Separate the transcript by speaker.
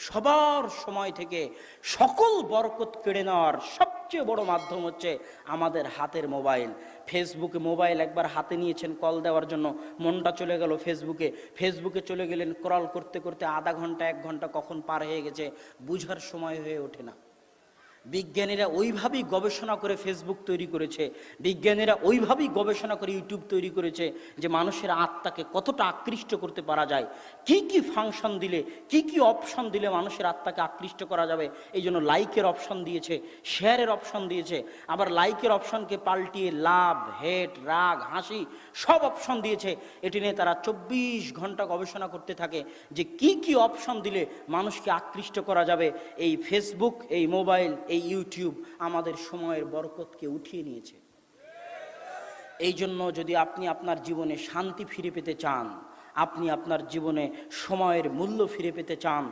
Speaker 1: সবার সময় থেকে সকল বরকত কেড়ে নেওয়ার সবচেয়ে বড় মাধ্যম হচ্ছে আমাদের হাতের মোবাইল। ফেসবুকে মোবাইল একবার হাতে নিয়েছেন কল দেওয়ার জন্য, মনটা চলে গেল ফেসবুকে চলে গেলেন, স্ক্রল করতে করতে আধা ঘন্টা 1 ঘন্টা কখন পার হয়ে গেছে বুঝার সময় হয়ে ওঠে না। বিজ্ঞানীরা ওইভাবেই গবেষণা করে ফেসবুক তৈরি করেছে, বিজ্ঞানীরা ওইভাবেই গবেষণা করে ইউটিউব তৈরি করেছে যে মানুষের আত্মাকে কতটা আকৃষ্ট করতে পারা যায়, কি কি ফাংশন দিলে, কি কি অপশন দিলে মানুষের আত্মাকে আকৃষ্ট করা যাবে। এই জন্য লাইকের অপশন দিয়েছে, শেয়ারের অপশন দিয়েছে, আবার লাইকের অপশনকে পাল্টিয়ে লাভ, হেট, রাগ, হাসি সব অপশন দিয়েছে। এটি নিয়ে তারা 24 ঘন্টা গবেষণা করতে থাকে যে কি কি অপশন দিলে মানুষকে আকৃষ্ট করা যাবে। এই ফেসবুক, এই মোবাইল, এই ইউটিউব আমাদের সময়ের বরকতকে উঠিয়ে নিয়েছে। এই জন্য যদি আপনি আপনার জীবনে শান্তি ফিরে পেতে চান, আপনি আপনার জীবনে সময়ের মূল্য ফিরে পেতে চান,